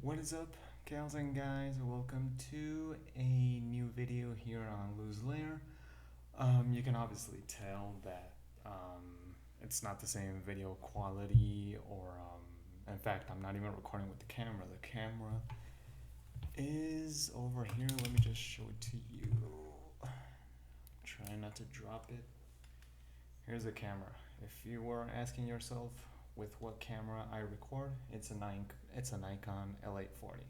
What is up, gals and guys? Welcome to a new video here on Lose Layer. You can obviously tell that it's not the same video quality, or in fact, I'm not even recording with the camera. The camera is over here. Let me just show it to you. Try not to drop it. Here's the camera. If you were asking yourself with what camera I record, it's a Nikon L840.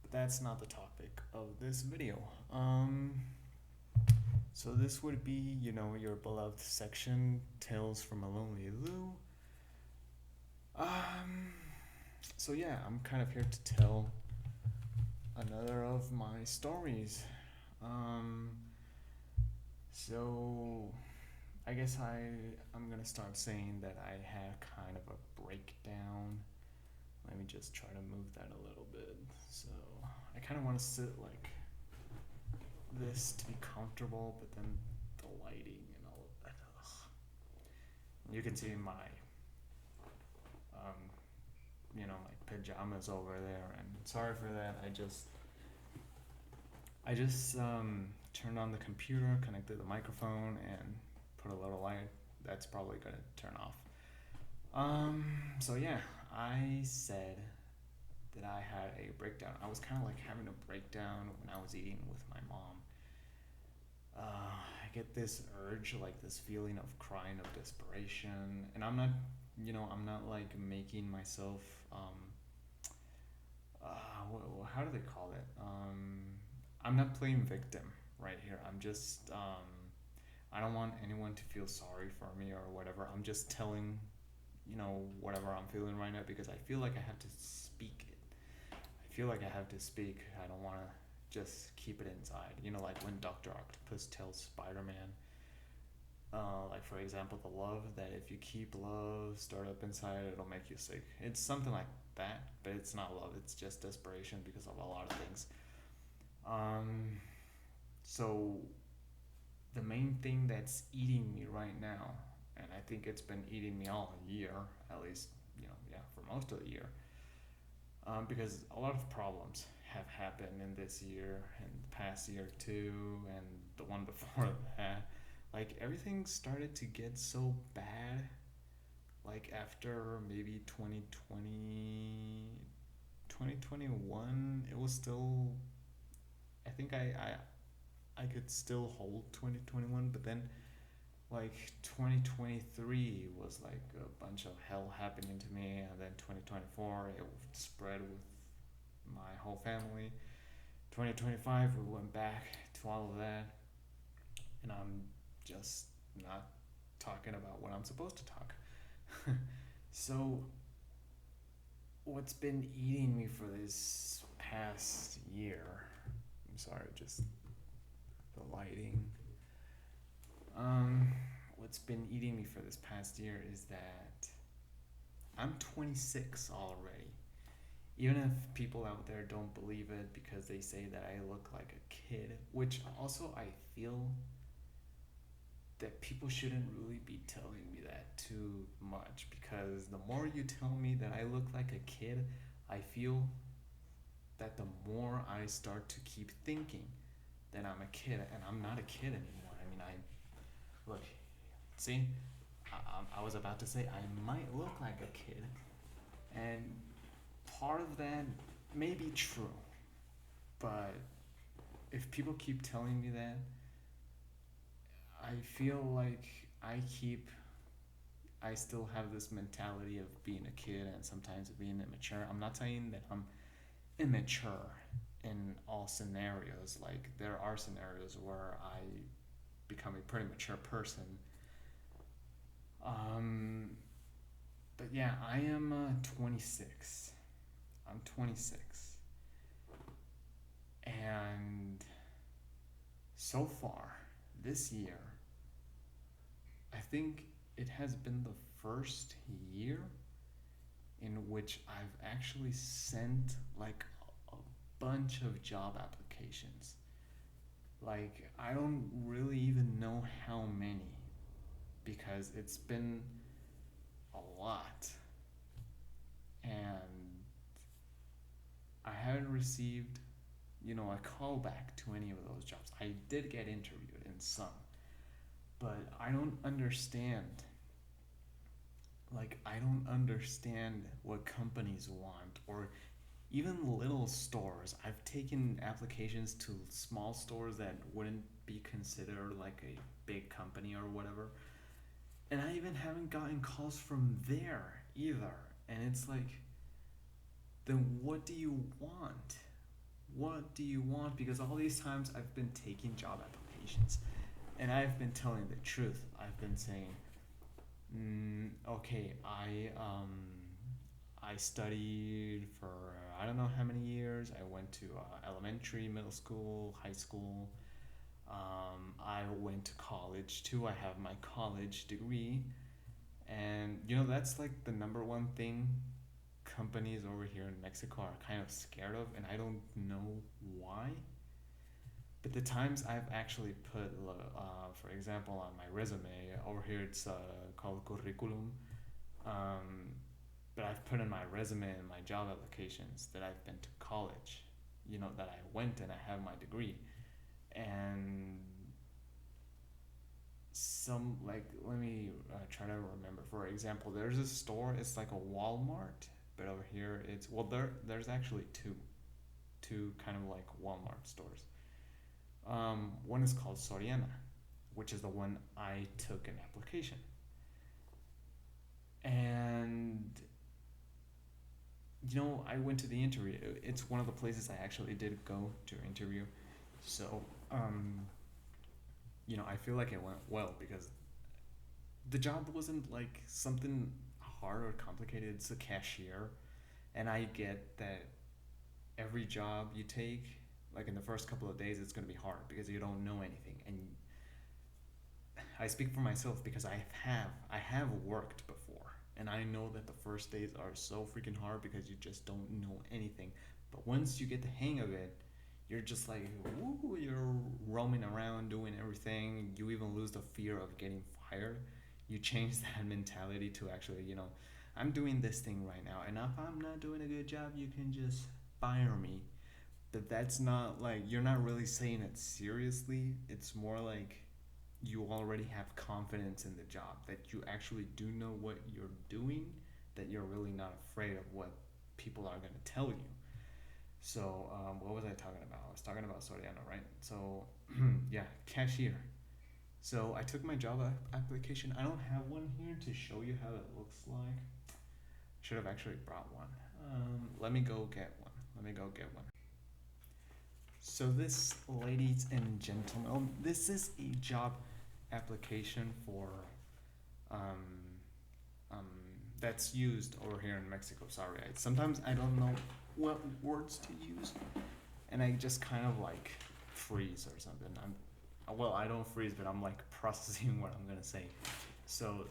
But that's not the topic of this video. So this would be, your beloved section, Tales from a Lonely Lou. So yeah, I'm kind of here to tell another of my stories. So I guess I'm gonna start saying that I had kind of a breakdown. Let me just try to move that a little bit. So I kind of want to sit like this to be comfortable, but then the lighting and all of that. Ugh. You can see my, my pajamas over there, and sorry for that. I just turned on the computer, connected the microphone, and put a little light. That's probably gonna turn off. So yeah, I said that I had a breakdown. I was kind of like having a breakdown when I was eating with my mom. I get this urge, like this feeling of crying, of desperation, and I'm not like making myself, how do they call it? I'm not playing victim right here. I don't want anyone to feel sorry for me or whatever. I'm just telling, whatever I'm feeling right now because I feel like I have to speak it. I feel like I have to speak. I don't want to just keep it inside. Like when Dr. Octopus tells Spider-Man, like for example, the love that if you keep love stored up inside, it'll make you sick. It's something like that, but it's not love. It's just desperation because of a lot of things. So the main thing that's eating me right now, and I think it's been eating me all year, at least, for most of the year, because a lot of problems have happened in this year and the past year too, and the one before that. Like everything started to get so bad, like after maybe 2020, 2021, it was still, I think I could still hold 2021, but then like 2023 was like a bunch of hell happening to me, and then 2024 it spread with my whole family. 2025 we went back to all of that, and I'm just not talking about what I'm supposed to talk. So what's been eating me for this past year, I'm sorry, just the lighting. What's been eating me for this past year is that I'm 26 already. Even if people out there don't believe it because they say that I look like a kid, which also I feel that people shouldn't really be telling me that too much, because the more you tell me that I look like a kid, I feel that the more I start to keep thinking that I'm a kid, and I'm not a kid anymore. I mean, look, see, I was about to say I might look like a kid, and part of that may be true, but if people keep telling me that, I feel like I still have this mentality of being a kid and sometimes being immature. I'm not saying that I'm immature in all scenarios. Like there are scenarios where I become a pretty mature person. But yeah, I am 26. I'm 26. And so far this year, I think it has been the first year in which I've actually sent like a bunch of job applications. Like, I don't really even know how many because it's been a lot. And received, a callback to any of those jobs. I did get interviewed in some, but I don't understand what companies want, or even little stores. I've taken applications to small stores that wouldn't be considered like a big company or whatever, and I even haven't gotten calls from there either. And it's like, then what do you want? What do you want? Because all these times I've been taking job applications, and I've been telling the truth. I've been saying, okay, I studied for I don't know how many years. I went to elementary, middle school, high school. I went to college too. I have my college degree, and that's like the number one thing companies over here in Mexico are kind of scared of, and I don't know why. But the times I've actually put, for example, on my resume over here, it's called curriculum. Um, but I've put in my resume and my job applications that I've been to college, that I went and I have my degree. And let me try to remember. For example, there's a store, it's like a Walmart, but over here there's actually two kind of like Walmart stores. One is called Soriana, which is the one I took an application. And I went to the interview. It's one of the places I actually did go to interview. So, I feel like it went well because the job wasn't like something hard or complicated. It's a cashier, and I get that every job you take, like in the first couple of days, it's gonna be hard because you don't know anything. And I speak for myself because I have worked before, and I know that the first days are so freaking hard because you just don't know anything. But once you get the hang of it, you're just like, woo, you're roaming around doing everything. You even lose the fear of getting fired. You change that mentality to actually, I'm doing this thing right now, and if I'm not doing a good job, you can just fire me. But that's not like, you're not really saying it seriously. It's more like you already have confidence in the job, that you actually do know what you're doing, that you're really not afraid of what people are going to tell you. So, what was I talking about? I was talking about Soriano, right? So, yeah, cashier. So, I took my job application. I don't have one here to show you how it looks like. Should have actually brought one. Let me go get one. So, this, ladies and gentlemen, this is a job application for um, um, that's used over here in Mexico. Sorry, sometimes I don't know what words to use, and I just kind of like freeze or something. I don't freeze, but I'm like processing what I'm gonna say. So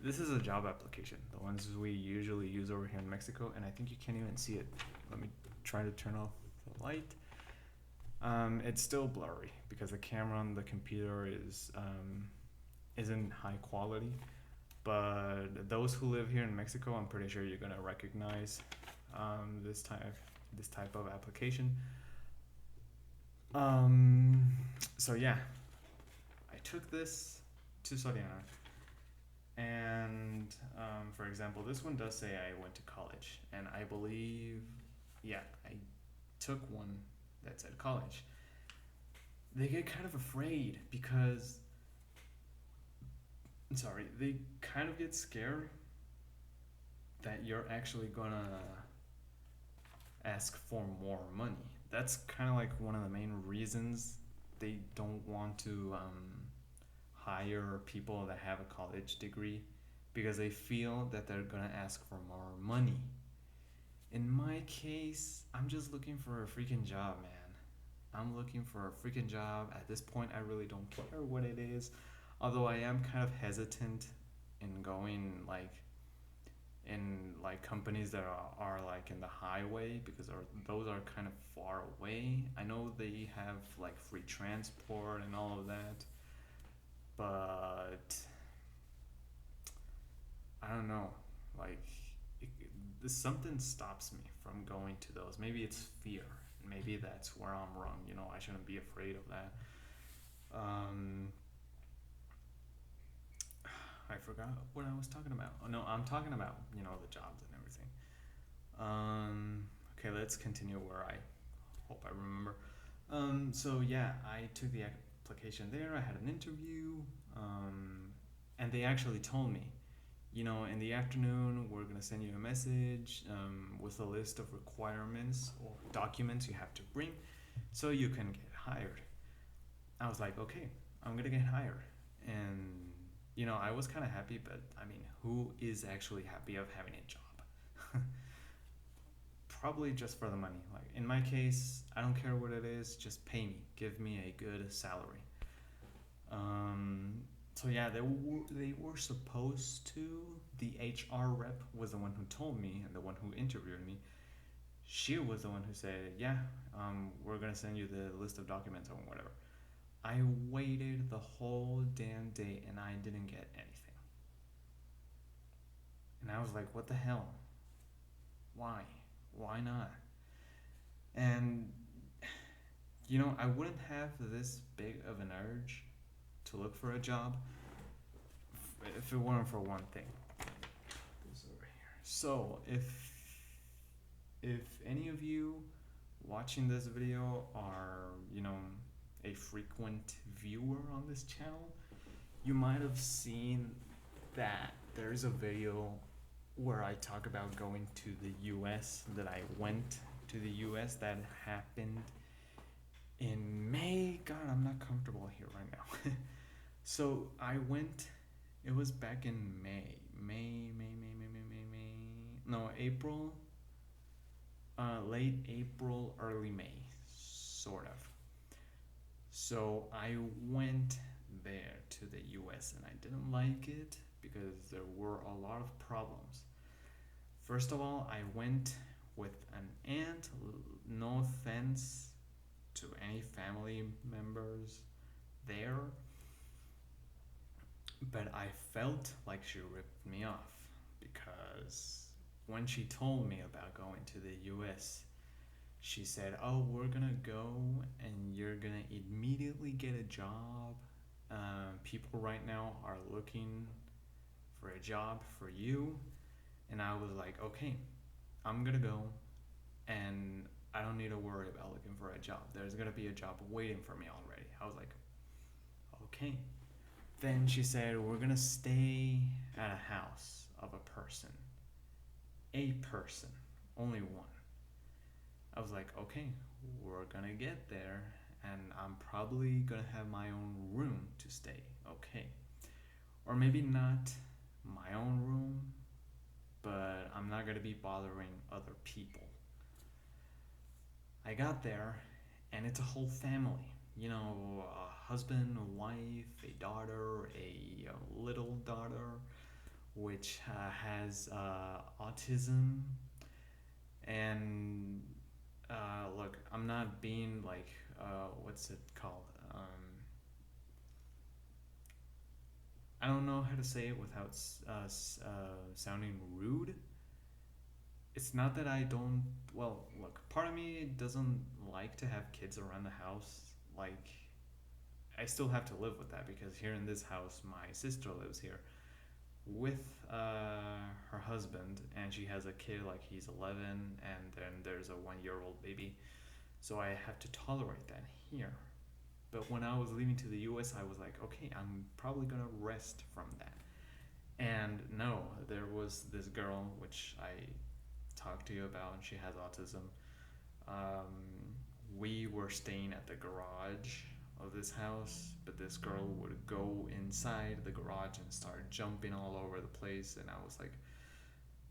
this is a job application, the ones we usually use over here in Mexico, and I think you can't even see it. Let me try to turn off the light. It's still blurry because the camera on the computer isn't high quality. But those who live here in Mexico, I'm pretty sure you're gonna recognize this type of application. So yeah, I took this to Soriana, and for example, this one does say I went to college, and I believe, yeah, I took one that said college. They get kind of afraid because, they kind of get scared that you're actually gonna ask for more money. That's kind of like one of the main reasons they don't want to hire people that have a college degree, because they feel that they're gonna ask for more money. In my case, I'm just looking for a freaking job, man. I'm looking for a freaking job. At this point, I really don't care what it is. Although I am kind of hesitant in going like in like companies that are like in the highway, because those are kind of far away. I know they have like free transport and all of that, but I don't know. Like, something stops me from going to those. Maybe it's fear. maybe that's where I'm wrong. I shouldn't be afraid of that. Um, I forgot what I was talking about. Oh no, I'm talking about the jobs and everything. Okay, let's continue where I hope I remember. So yeah, I took the application there. I had an interview, and they actually told me, in the afternoon we're gonna send you a message with a list of requirements or documents you have to bring, so you can get hired. I was like, okay, I'm gonna get hired, and I was kind of happy, but I mean, who is actually happy of having a job? Probably just for the money. Like in my case, I don't care what it is, just pay me, give me a good salary. Um, so yeah, they were supposed to. The HR rep was the one who told me, and the one who interviewed me. She was the one who said, "Yeah, we're gonna send you the list of documents or whatever." I waited the whole damn day, and I didn't get anything. And I was like, "What the hell? Why? Why not?" And I wouldn't have this big of an urge to look for a job if it weren't for one thing. This over here. So if any of you watching this video are a frequent viewer on this channel, you might have seen that there's a video where I talk about going to the US, that I went to the US, that happened in May. God, I'm not comfortable here right now. So I went, it was back in May. No, April, late April, early May, sort of. So I went there to the US and I didn't like it because there were a lot of problems. First of all, I went with an aunt. No offense to any family members there, but I felt like she ripped me off because when she told me about going to the US, she said, "Oh, we're gonna go and you're gonna immediately get a job. People right now are looking for a job for you." And I was like, "Okay, I'm gonna go and I don't need to worry about looking for a job. There's gonna be a job waiting for me already." I was like, "Okay." Then she said, "We're gonna stay at a house of a person. A person. Only one." I was like, "Okay, we're gonna get there and I'm probably gonna have my own room to stay." Okay. Or maybe not my own room, but I'm not gonna be bothering other people. I got there and it's a whole family. A husband, a wife, a daughter, a little daughter, which has autism. And look, I'm not being like, what's it called? I don't know how to say it without sounding rude. It's not that I don't. Well, look, part of me doesn't like to have kids around the house. Like, I still have to live with that because here in this house, my sister lives here with her husband, and she has a kid, like he's 11, and then there's a 1-year-old baby. So I have to tolerate that here. But when I was leaving to the US, I was like, okay, I'm probably gonna rest from that. And no, there was this girl, which I talked to you about, and she has autism. We were staying at the garage of this house, but this girl would go inside the garage and start jumping all over the place, and I was like,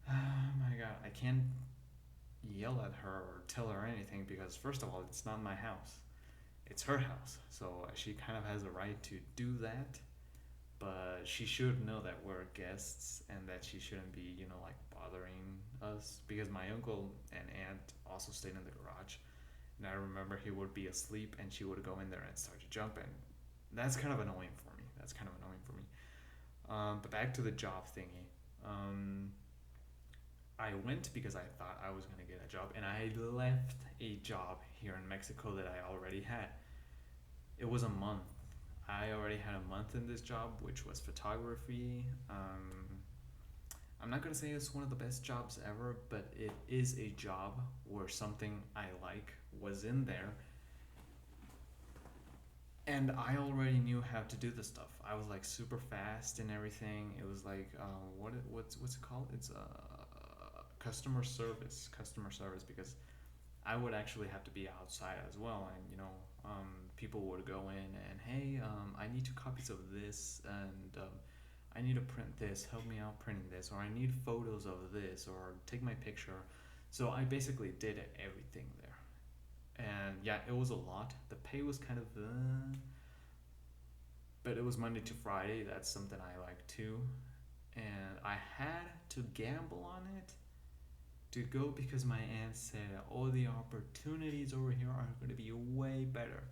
oh my god, I can't yell at her or tell her anything because, first of all, it's not my house, it's her house, so she kind of has a right to do that. But she should know that we're guests and that she shouldn't be, like bothering us, because my uncle and aunt also stayed in the garage. And I remember he would be asleep and she would go in there and start to jump in. That's kind of annoying for me. But back to the job thingy. I went because I thought I was going to get a job, and I left a job here in Mexico that I already had. It was a month. I already had a month in this job, which was photography. I'm not gonna say it's one of the best jobs ever, but it is a job where something I like was in there, and I already knew how to do the stuff. I was like super fast and everything. It was like what's it called? It's customer service, because I would actually have to be outside as well, and people would go in and, hey, I need 2 copies of this, and I need to print this. Help me out printing this, or I need photos of this, or take my picture. So I basically did everything there, and yeah, it was a lot. The pay was kind of, but it was Monday to Friday. That's something I like too, and I had to gamble on it to go because my aunt said, "Oh, the opportunities over here are going to be way better."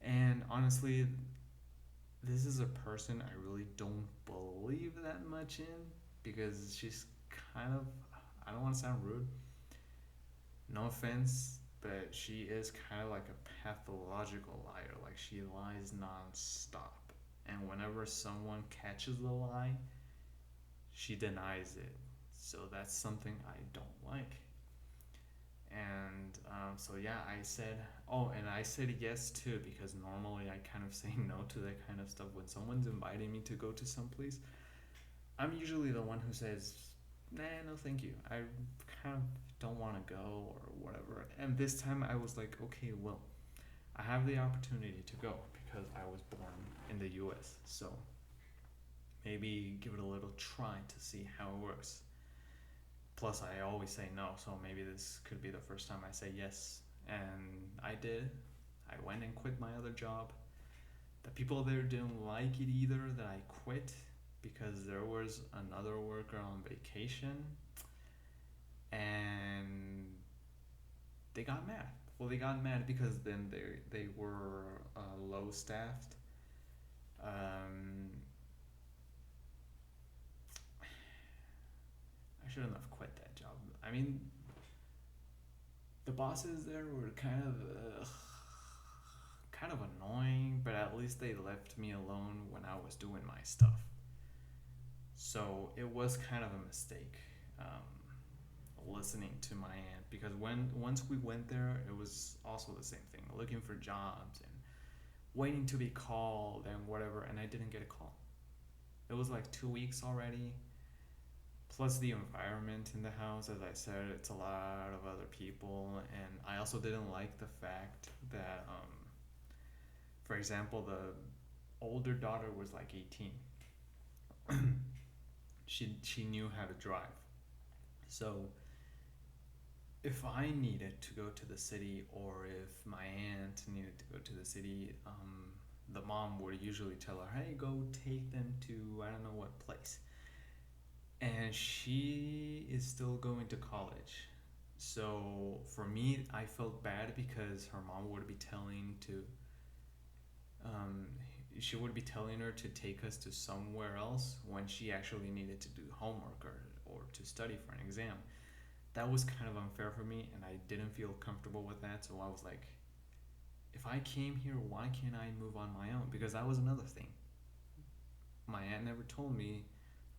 And honestly, this is a person I really don't believe that much in, because she's kind of, I don't want to sound rude, no offense, but she is kind of like a pathological liar. Like, she lies nonstop. And whenever someone catches the lie, she denies it. So that's something I don't like. And so yeah, I said, oh, and I said yes too, because normally I kind of say no to that kind of stuff. When someone's inviting me to go to some place, I'm usually the one who says, nah, no thank you. I kind of don't want to go or whatever. And this time I was like, okay, well, I have the opportunity to go because I was born in the US. So maybe give it a little try to see how it works. Plus, I always say no, so maybe this could be the first time I say yes. And I did. I went and quit my other job. The people there didn't like it either that I quit, because there was another worker on vacation, and they got mad. Well, they got mad because then they were low staffed. Um, I shouldn't have quit that job. I mean, the bosses there were kind of annoying, but at least they left me alone when I was doing my stuff. So it was kind of a mistake, listening to my aunt, because once we went there, it was also the same thing, looking for jobs and waiting to be called and whatever, and I didn't get a call. It was like 2 weeks already. Plus the environment in the house, as I said, it's a lot of other people, and I also didn't like the fact that, for example, the older daughter was like 18. She knew how to drive, so if I needed to go to the city, or if my aunt needed to go to the city, the mom would usually tell her, "Hey, go take them to I don't know what place." And she is still going to college. So for me, I felt bad because her mom would be um, she would be telling her to take us to somewhere else when she actually needed to do homework, or to study for an exam. That was kind of unfair for me, and I didn't feel comfortable with that. So I was like, if I came here, why can't I move on my own? Because that was another thing. My aunt never told me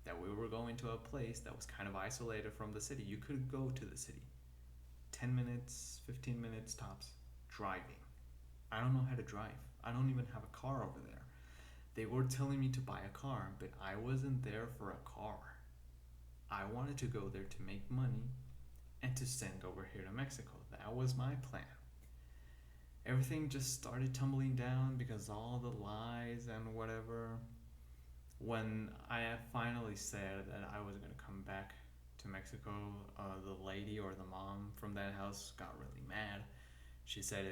that we were going to a place that was kind of isolated from the city. You could go to the city 10 minutes, 15 minutes tops driving. I don't know how to drive. I don't even have a car over there. They were telling me to buy a car, but I wasn't there for a car. I wanted to go there to make money and to send over here to Mexico. That was my plan. Everything just started tumbling down because all the lies and whatever. When I finally said that I was going to come back to Mexico, the lady, or the mom from that house, got really mad. She said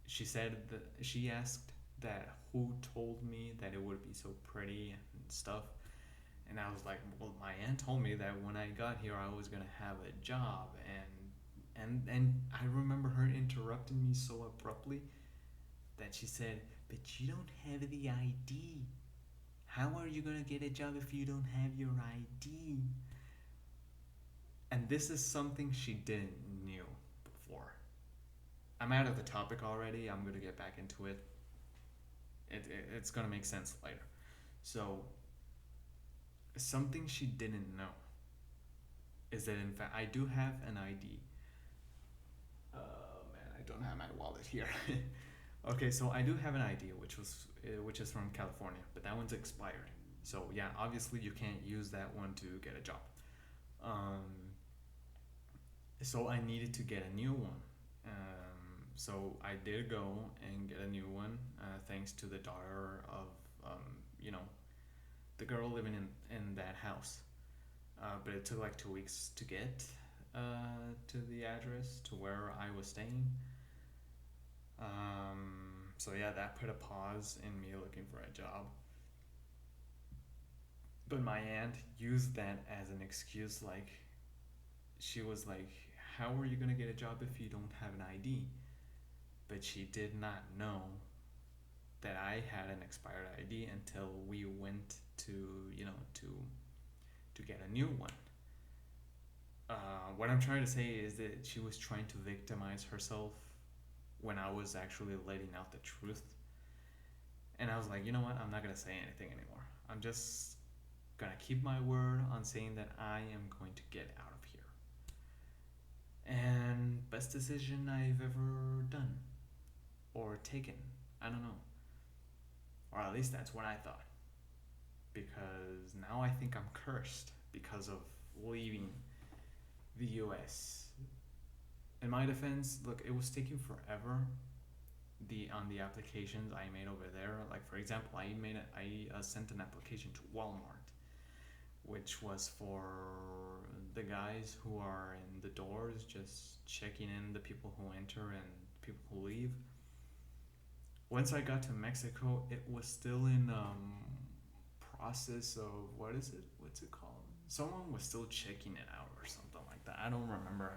she asked that who told me that it would be so pretty and stuff. And I was like, well, my aunt told me that when I got here I was going to have a job, and I remember her interrupting me so abruptly that she said, "But you don't have the ID. How are you going to get a job if you don't have your ID?" And this is something she didn't knew before. I'm out of the topic already. I'm gonna get back into it. It's gonna make sense later. So something she didn't know is that in fact I do have an ID. Man, I don't have my wallet here. Okay, so I do have an ID, which is from California, but that one's expired. So yeah, obviously you can't use that one to get a job. Um, so I needed to get a new one. So I did go and get a new one, thanks to the daughter of, you know, the girl living in that house. But it took like 2 weeks to get to the address to where I was staying. So yeah, that put a pause in me looking for a job. But my aunt used that as an excuse. Like, she was like, "How are you gonna get a job if you don't have an ID?" But she did not know that I had an expired ID until we went to, to get a new one. What I'm trying to say is that she was trying to victimize herself when I was actually letting out the truth. And I was like, you know what? I'm not gonna say anything anymore. I'm just gonna keep my word on saying that I am going to get out of here. And best decision I've ever done or taken. I don't know. Or at least that's what I thought. Because now I think I'm cursed because of leaving the US. In my defense, look, it was taking forever. The applications I made over there, like for example, I sent an application to Walmart, which was for the guys who are in the doors, just checking in the people who enter and people who leave. Once I got to Mexico, it was still in process of, what is it? What's it called? Someone was still checking it out or something like that. I don't remember.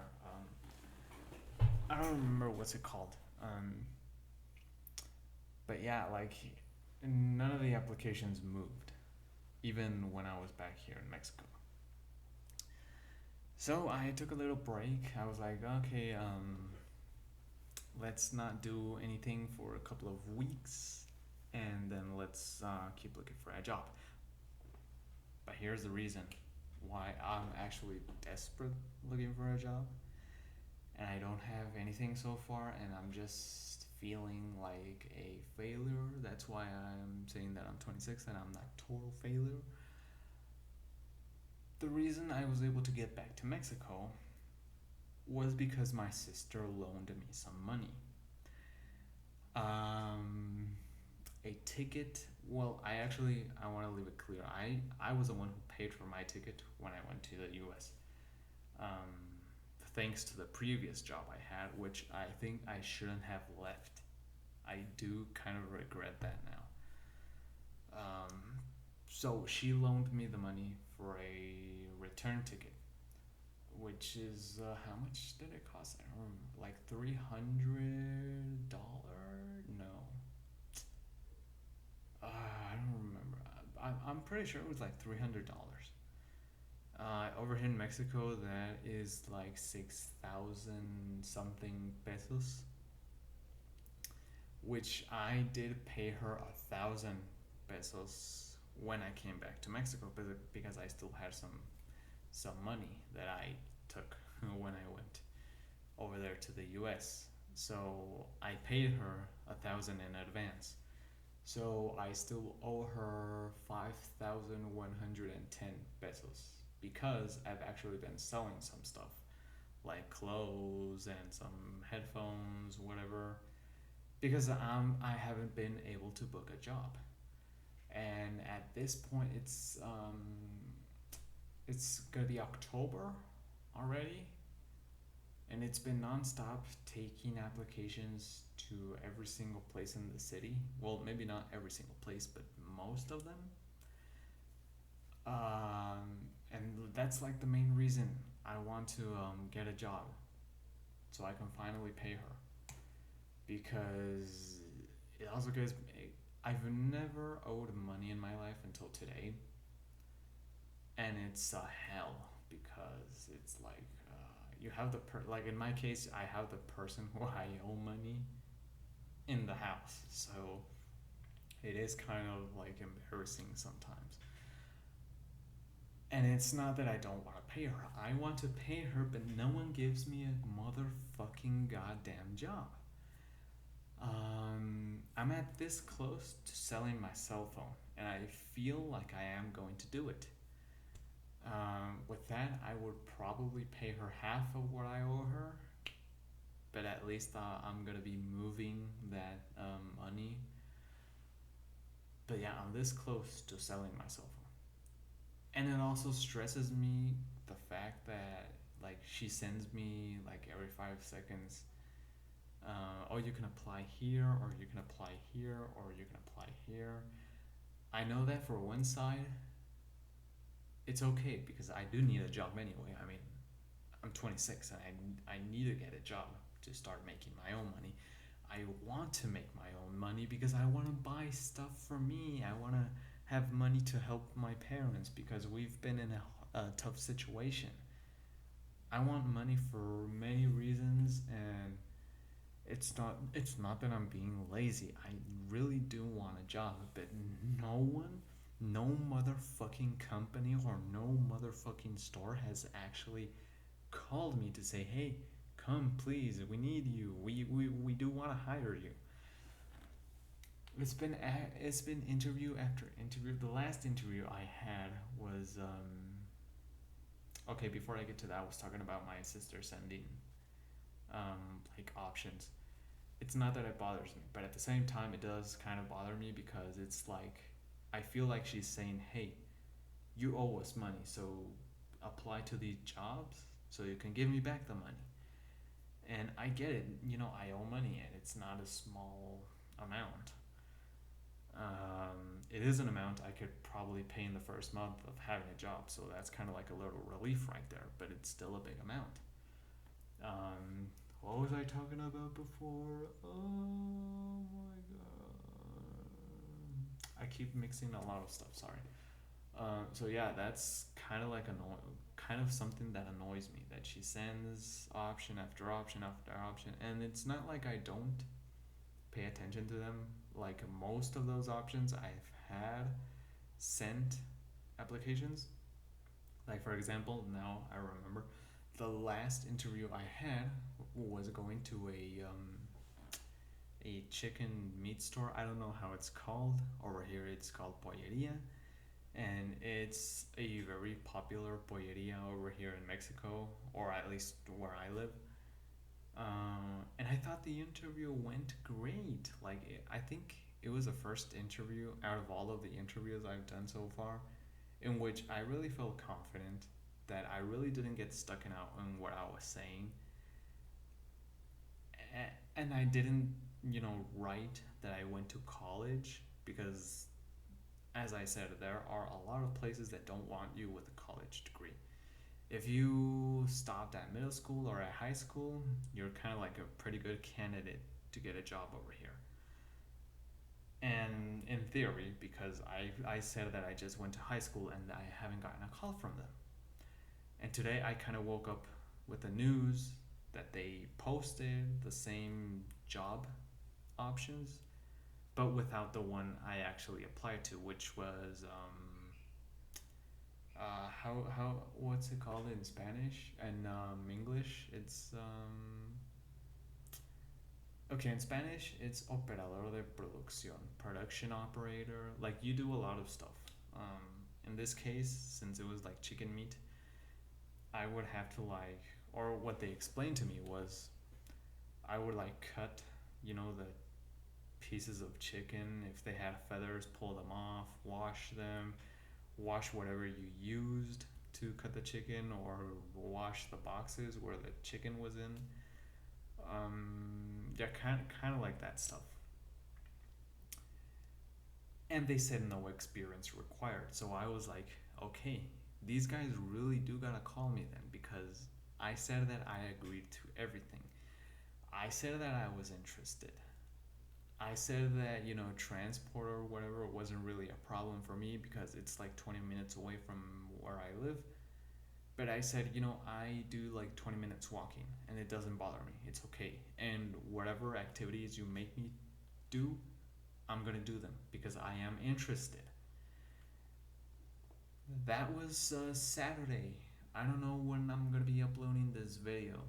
I don't remember what's it called. But yeah, like none of the applications moved, even when I was back here in Mexico. So I took a little break. I was like, okay, let's not do anything for a couple of weeks, and then let's keep looking for a job. But here's the reason why I'm actually desperate looking for a job, and I don't have anything so far, and I'm just feeling like a failure. That's why I'm saying that I'm 26 and I'm not total failure. The reason I was able to get back to Mexico was because my sister loaned me some money. Um, a ticket. Well, I want to leave it clear. I was the one who paid for my ticket when I went to the U.S. Um, thanks to the previous job I had, which I think I shouldn't have left. I do kind of regret that now. So she loaned me the money for a return ticket, which is how much did it cost? I don't remember. Like $300? No, I don't remember. I'm pretty sure it was like $300. Over here in Mexico, that is like 6,000 something pesos, which I did pay her 1,000 pesos when I came back to Mexico, because I still had some money that I took when I went over there to the U.S. So I paid her 1,000 in advance. So I still owe her 5,110 pesos because I've actually been selling some stuff like clothes and some headphones, whatever. Because I haven't been able to book a job, and at this point it's gonna be October already, and it's been nonstop taking applications to every single place in the city. Well, maybe not every single place, but most of them. And that's like the main reason I want to get a job, so I can finally pay her. Because it also goes. I've never owed money in my life until today, and it's a hell because it's like you have like in my case, I have the person who I owe money in the house, so it is kind of like embarrassing sometimes. And it's not that I don't want to pay her. I want to pay her, but no one gives me a motherfucking goddamn job. I'm at this close to selling my cell phone, and I feel like I am going to do it. With that, I would probably pay her half of what I owe her, but at least I'm gonna be moving that money. But yeah, I'm this close to selling my cell phone. And it also stresses me the fact that like she sends me like every 5 seconds, oh, you can apply here, or you can apply here, or you can apply here. I know that for one side it's okay because I do need a job anyway. I mean, I'm 26 and I need to get a job to start making my own money. I want to make my own money because I want to buy stuff for me. I want to have money to help my parents because we've been in a tough situation. I want money for many reasons, and it's not that I'm being lazy. I really do want a job, but no one, no motherfucking company or no motherfucking store has actually called me to say, "Hey, come please, we need you. We do want to hire you." It's been interview after interview. The last interview I had was okay. Before I get to that, I was talking about my sister sending like options. It's not that it bothers me, but at the same time, it does kind of bother me because it's like I feel like she's saying, "Hey, you owe us money, so apply to these jobs so you can give me back the money." And I get it, I owe money and it's not a small amount. It is an amount I could probably pay in the first month of having a job, so that's kind of like a little relief right there, but it's still a big amount. Um, what was I talking about before? Oh my god. I keep mixing a lot of stuff, sorry. So yeah, that's kind of like kind of something that annoys me that she sends option after option after option, and it's not like I don't pay attention to them. Like most of those options, I've had sent applications. Like for example, now I remember the last interview I had was going to a chicken meat store. I don't know how it's called. Over here, it's called polleria, and it's a very popular polleria over here in Mexico, or at least where I live. And I thought the interview went great. I think it was the first interview out of all of the interviews I've done so far in which I really felt confident that I really didn't get stuck in out on what I was saying. And I didn't, write that I went to college because, as I said, there are a lot of places that don't want you with a college degree. If you stopped at middle school or at high school, you're kind of like a pretty good candidate to get a job over here. And in theory, because I said that I just went to high school and I haven't gotten a call from them. And today I kind of woke up with the news that they posted the same job options, but without the one I actually applied to, which was how what's it called in Spanish and English? It's okay, in Spanish it's operador de producción, production operator. Like you do a lot of stuff. In this case, since it was like chicken meat, I would have to or what they explained to me was, I would cut, the pieces of chicken. If they had feathers, pull them off, wash whatever you used to cut the chicken, or wash the boxes where the chicken was in. Yeah, kind of like that stuff. And they said no experience required. So I was like, okay, these guys really do gotta call me then, because I said that I agreed to everything. I said that I was interested. I said that, transport or whatever wasn't really a problem for me because it's like 20 minutes away from where I live. But I said, I do like 20 minutes walking and it doesn't bother me. It's okay. And whatever activities you make me do, I'm going to do them because I am interested. That was Saturday. I don't know when I'm going to be uploading this video.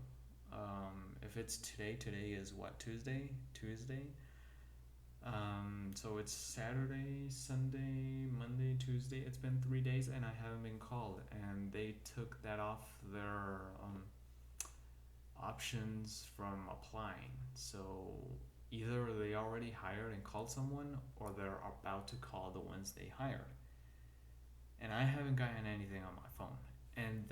If it's today is what, Tuesday? Tuesday? So it's Saturday, Sunday, Monday, Tuesday. It's been 3 days and I haven't been called. And they took that off their options from applying. So either they already hired and called someone or they're about to call the ones they hired. And I haven't gotten anything on my phone. And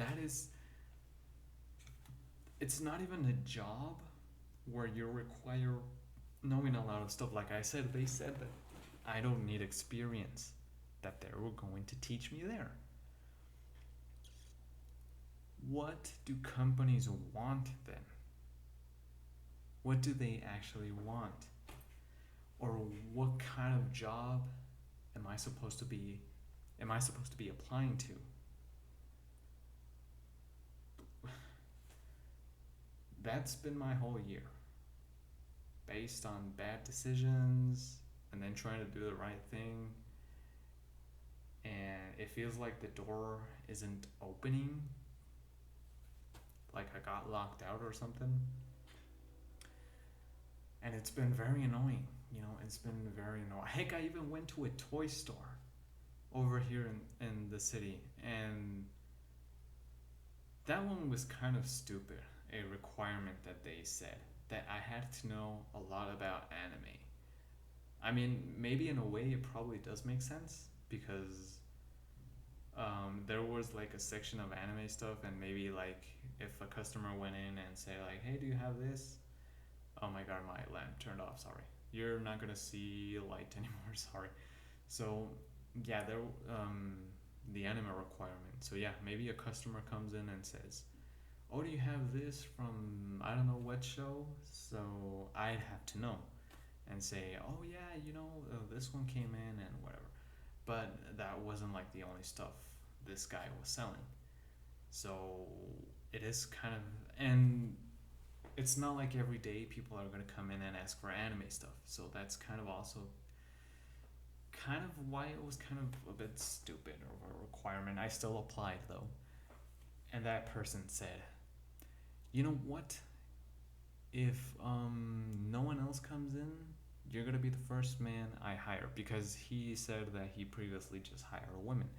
it's not even a job where you require knowing a lot of stuff. Like I said, they said that I don't need experience, that they were going to teach me there. What do companies want then? What do they actually want? Or what kind of job am I supposed to be applying to? That's been my whole year. Based on bad decisions and then trying to do the right thing. And it feels like the door isn't opening. Like I got locked out or something. And it's been very annoying. It's been very annoying. Heck, I even went to a toy store over here in the city. And that one was kind of stupid. A requirement that they said that I had to know a lot about anime. I mean, maybe in a way it probably does make sense because there was like a section of anime stuff, and maybe like if a customer went in and say like, "Hey, do you have this?" Oh my god, my lamp turned off. Sorry, you're not gonna see light anymore. Sorry. So yeah, there the anime requirement. So yeah, maybe a customer comes in and says, "Oh, do you have this from I don't know what show?" So I'd have to know and say, "Oh yeah, this one came in and whatever." But that wasn't like the only stuff this guy was selling. So it is kind of, and it's not like every day people are gonna come in and ask for anime stuff. So that's kind of also kind of why it was kind of a bit stupid of a requirement. I still applied though, and that person said, "You know what? If no one else comes in, you're gonna be the first man I hire," because he said that he previously just hired women,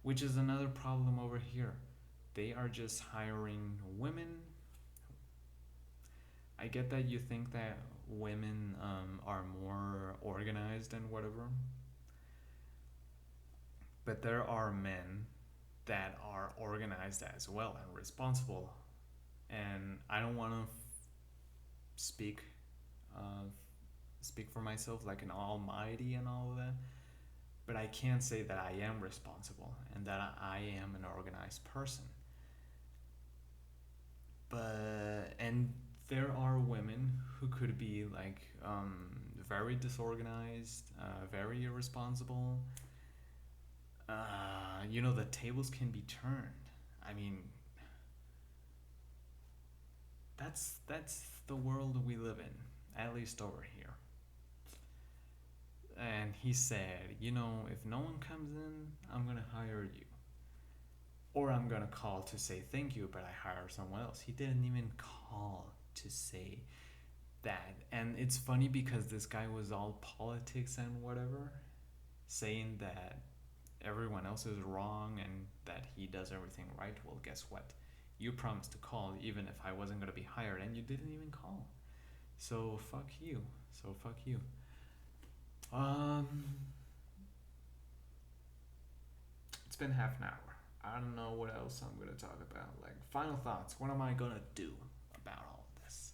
which is another problem over here. They are just hiring women. I get that you think that women are more organized and whatever, but there are men that are organized as well and responsible. And I don't want to speak uh, speak for myself like an almighty and all of that, but I can say that I am responsible and that I am an organized person. But and there are women who could be like very disorganized, very irresponsible. The tables can be turned. I mean, that's the world we live in, at least over here. And he said, if no one comes in, I'm gonna hire you. Or I'm gonna call to say thank you, but I hire someone else. He didn't even call to say that. And it's funny because this guy was all politics and whatever, saying that everyone else is wrong and that he does everything right. Well, guess what? You promised to call even if I wasn't gonna be hired, and you didn't even call. So fuck you. So fuck you. Um, it's been half an hour. I don't know what else I'm gonna talk about. Like final thoughts. What am I gonna do about all this?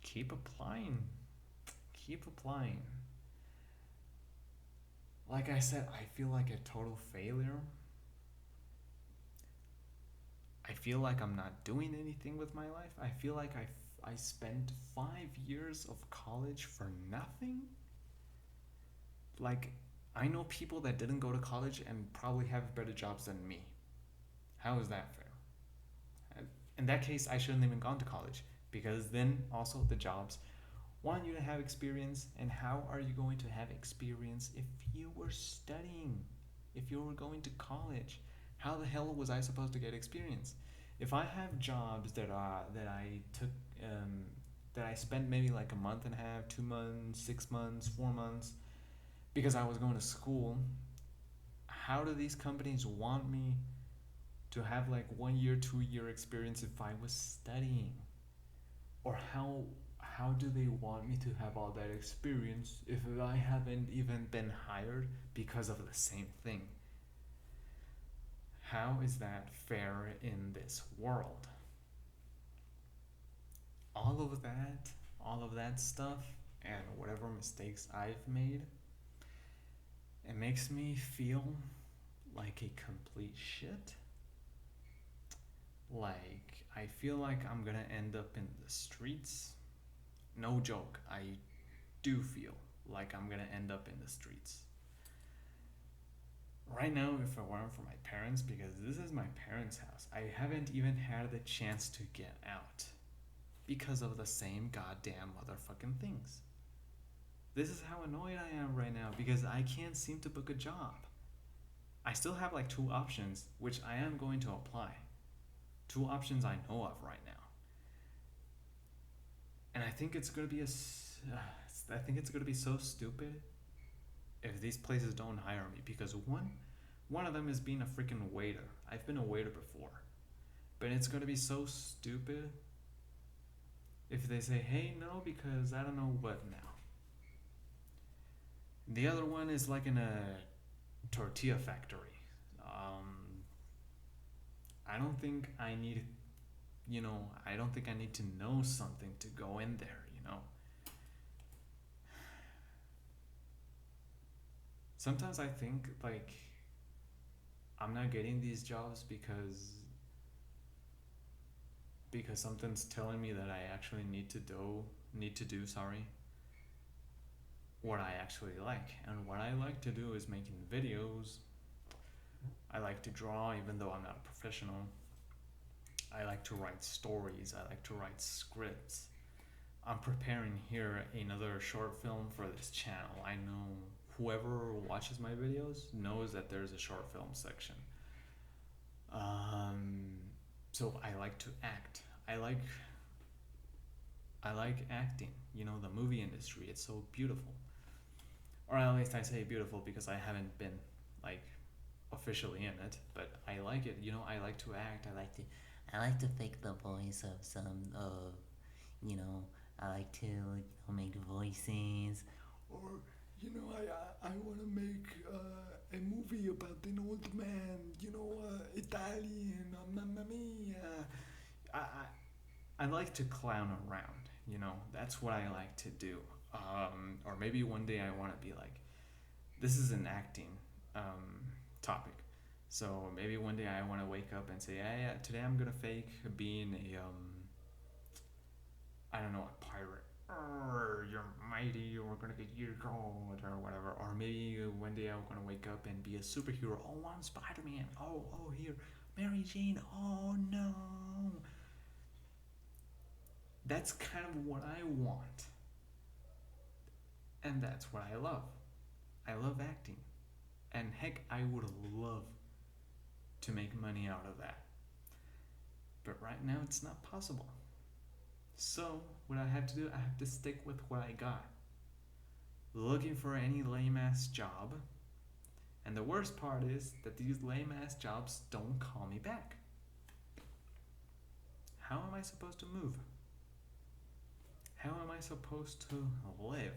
Keep applying. Keep applying. Like I said, I feel like a total failure. I feel like I'm not doing anything with my life. I feel like I spent 5 years of college for nothing. Like, I know people that didn't go to college and probably have better jobs than me. How is that fair? In that case, I shouldn't even gone to college because then also the jobs want you to have experience. And how are you going to have experience if you were studying? If you were going to college, how the hell was I supposed to get experience? If I have jobs that I took that I spent maybe like a month and a half, 2 months, 6 months, 4 months because I was going to school, how do these companies want me to have like 1 year, 2 year experience if I was studying? Or how do they want me to have all that experience if I haven't even been hired because of the same thing? How is that fair in this world? All of that, all of that stuff, and whatever mistakes I've made, it makes me feel like a complete shit. Like, I feel like I'm gonna end up in the streets. No joke, I do feel like I'm gonna end up in the streets. Right now, if it weren't for my parents, because this is my parents' house, I haven't even had the chance to get out because of the same goddamn motherfucking things. This is how annoyed I am right now because I can't seem to book a job. I still have like two options, which I am going to apply. Two options I know of right now. And I think it's gonna be I think it's gonna be so stupid if these places don't hire me because one of them is being a freaking waiter. I've been a waiter before, but it's gonna be so stupid if they say, "Hey, no," because I don't know what now. The other one is like in a tortilla factory. Um, I don't think I need, I don't think I need to know something to go in there. Sometimes I think like I'm not getting these jobs because something's telling me that I actually need to do what I actually like. And what I like to do is making videos. I like to draw even though I'm not a professional. I like to write stories. I like to write scripts. I'm preparing here another short film for this channel. I know whoever watches my videos knows that there's a short film section. Um, so I like to act. I like acting. The movie industry. It's so beautiful. Or at least I say beautiful because I haven't been like officially in it, but I like it. I like to act. I like to fake the voice of some of you know I like to make voices. Or I want to make a movie about an old man. Italian. Mamma mia. I like to clown around. That's what I like to do. Or maybe one day I want to be like, this is an acting topic. So maybe one day I want to wake up and say, yeah, today I'm gonna fake being I don't know, a pirate. You're mighty. We're gonna get you gold or whatever. Or maybe one day I'm gonna wake up and be a superhero. Oh, I'm Spider-Man. Oh, here, Mary Jane. Oh no. That's kind of what I want, and that's what I love. I love acting, and heck, I would love to make money out of that. But right now, it's not possible. So, what I have to do, I have to stick with what I got. Looking for any lame ass job. And the worst part is that these lame ass jobs don't call me back. How am I supposed to move? How am I supposed to live?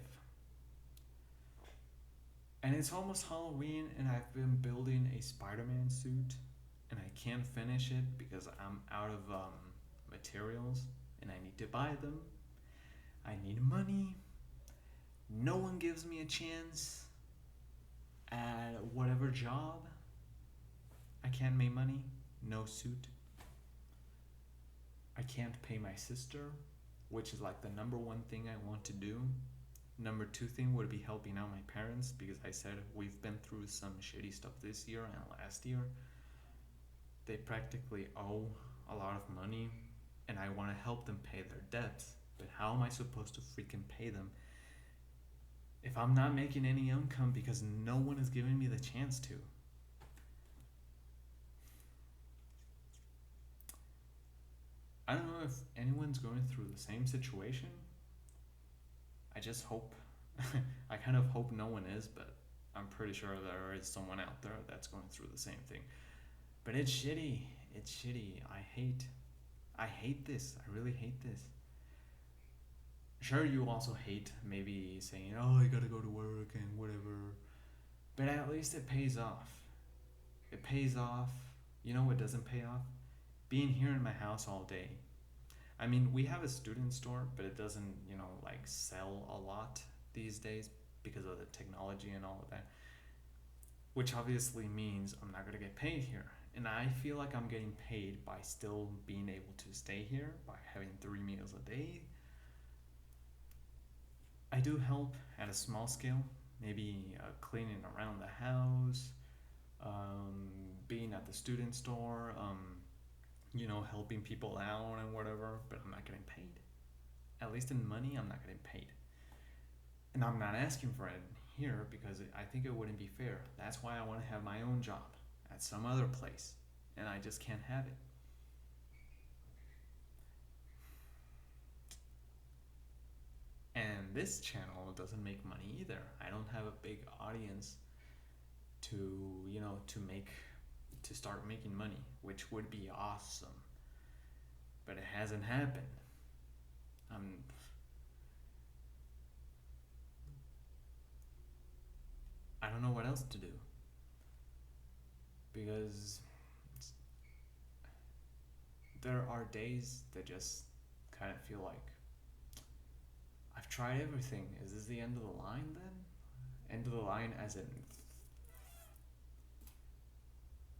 And it's almost Halloween, and I've been building a Spider-Man suit, and I can't finish it because I'm out of materials, and I need to buy them. I need money. No one gives me a chance at whatever job. I can't make money. No suit. I can't pay my sister, which is like the number one thing I want to do. Number two thing would be helping out my parents because I said we've been through some shitty stuff this year and last year. They practically owe a lot of money, and I want to help them pay their debts. But how am I supposed to freaking pay them if I'm not making any income because no one is giving me the chance to? I don't know if anyone's going through the same situation. I just hope, I kind of hope no one is, but I'm pretty sure there is someone out there that's going through the same thing. But it's shitty. It's shitty. I hate this. I really hate this. Sure, you also hate maybe saying, oh, I gotta go to work and whatever. But at least it pays off. It pays off. You know what doesn't pay off? Being here in my house all day. I mean, we have a student store, but it doesn't, like sell a lot these days because of the technology and all of that. Which obviously means I'm not gonna get paid here. And I feel like I'm getting paid by still being able to stay here, by having 3 meals a day. I do help at a small scale, maybe cleaning around the house, being at the student store, helping people out and whatever, but I'm not getting paid. At least in money, I'm not getting paid. And I'm not asking for it here because I think it wouldn't be fair. That's why I want to have my own job at some other place, and I just can't have it. And this channel doesn't make money either. I don't have a big audience to start making money, which would be awesome. But it hasn't happened. I'm I don't know what else to do because there are days that just kind of feel like I've tried everything. Is this the end of the line then? End of the line as in.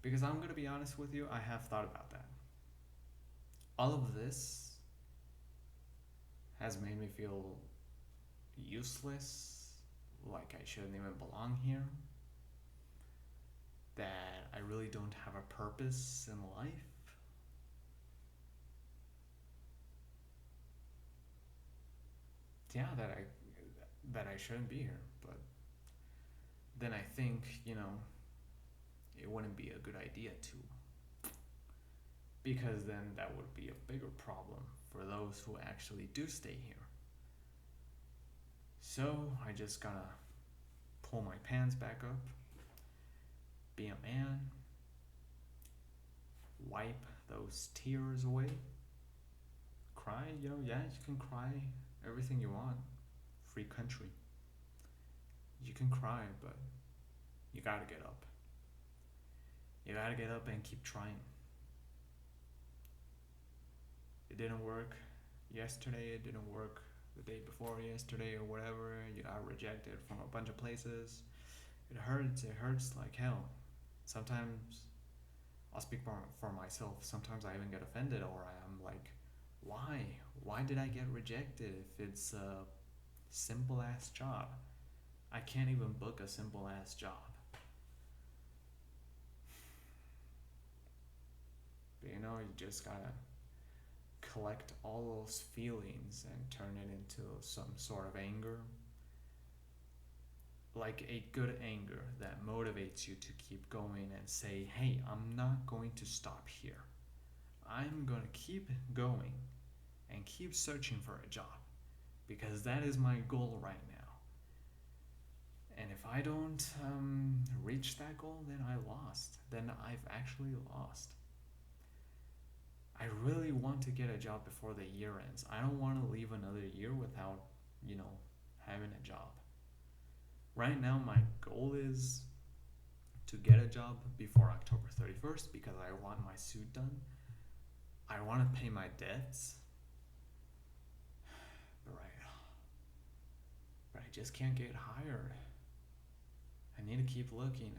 Because I'm going to be honest with you, I have thought about that. All of this has made me feel useless, like I shouldn't even belong here, that I really don't have a purpose in life. Yeah, that I shouldn't be here, but then I think, it wouldn't be a good idea to, because then that would be a bigger problem for those who actually do stay here. So I just gotta pull my pants back up, be a man, wipe those tears away, cry, yeah, you can cry everything you want. Free country. You can cry, but you gotta get up. You gotta get up and keep trying. It didn't work yesterday, it didn't work the day before yesterday or whatever. You got rejected from a bunch of places. It hurts like hell. Sometimes I'll speak for myself. Sometimes I even get offended, or I'm like, why? Why did I get rejected if it's a simple ass job? I can't even book a simple ass job. But you just gotta collect all those feelings and turn it into some sort of anger. Like a good anger that motivates you to keep going and say, hey, I'm not going to stop here. I'm gonna keep going and keep searching for a job because that is my goal right now. And if I don't reach that goal, then I lost. Then I've actually lost. I really want to get a job before the year ends. I don't want to leave another year without, having a job. Right now, my goal is to get a job before October 31st because I want my suit done. I want to pay my debts. But I just can't get hired. I need to keep looking.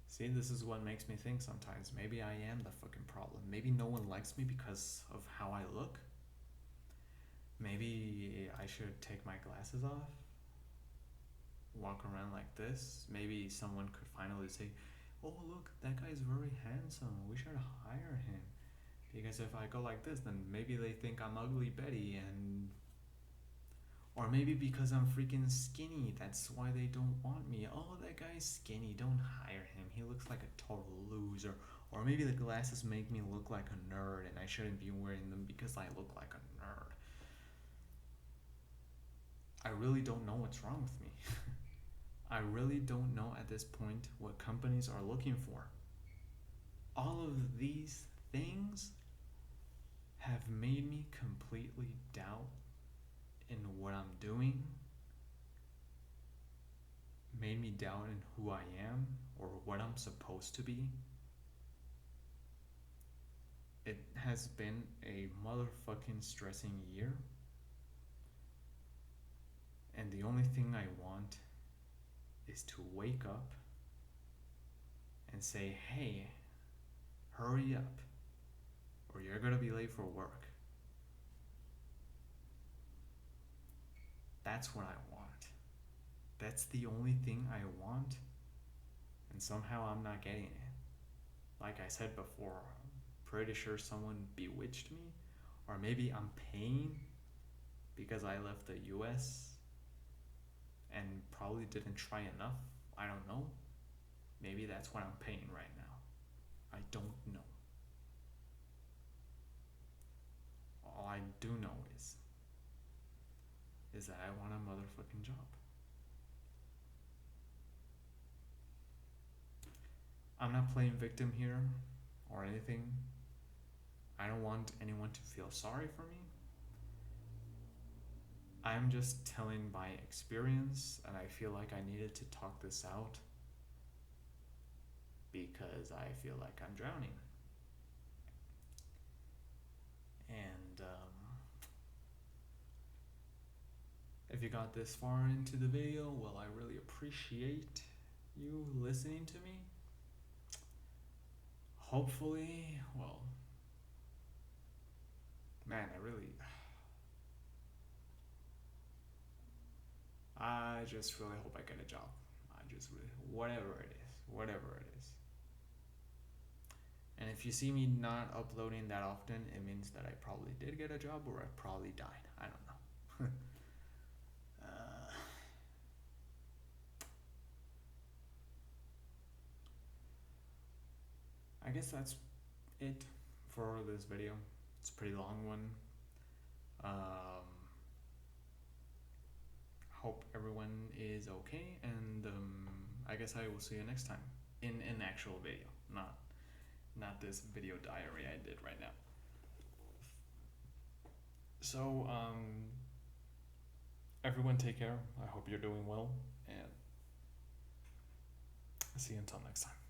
See, this is what makes me think sometimes. Maybe I am the fucking problem. Maybe no one likes me because of how I look. Maybe I should take my glasses off. walk around like this, maybe someone could finally say, "Oh, look, that guy's very handsome. We should hire him." Because if I go like this, then maybe they think I'm Ugly Betty, and or maybe because I'm freaking skinny, that's why they don't want me. Oh, that guy's skinny, don't hire him. He looks like a total loser. Or maybe the glasses make me look like a nerd and I shouldn't be wearing them because I look like a nerd. I really don't know what's wrong with me. I really don't know at this point what companies are looking for. All of these things have made me completely doubt in what I'm doing, made me doubt in who I am or what I'm supposed to be. It has been a motherfucking stressing year, and the only thing I want is to wake up and say, hey, hurry up, or you're gonna be late for work. That's what I want. That's the only thing I want, and somehow I'm not getting it. Like I said before, I'm pretty sure someone bewitched me, or maybe I'm paying because I left the US and probably didn't try enough. I don't know. Maybe that's what I'm paying right now. I don't know. All I do know is that I want a motherfucking job. I'm not playing victim here or anything. I don't want anyone to feel sorry for me. I'm just telling by experience, and I feel like I needed to talk this out because I feel like I'm drowning. And if you got this far into the video, well, I really appreciate you listening to me. Hopefully, well, man, I just really hope I get a job. I just really, whatever it is. And if you see me not uploading that often, it means that I probably did get a job or I probably died. I don't know. I guess that's it for this video. It's a pretty long one. Hope everyone is okay, and I guess I will see you next time in an actual video, not this video diary I did right now. So everyone take care. I hope you're doing well, and see you until next time.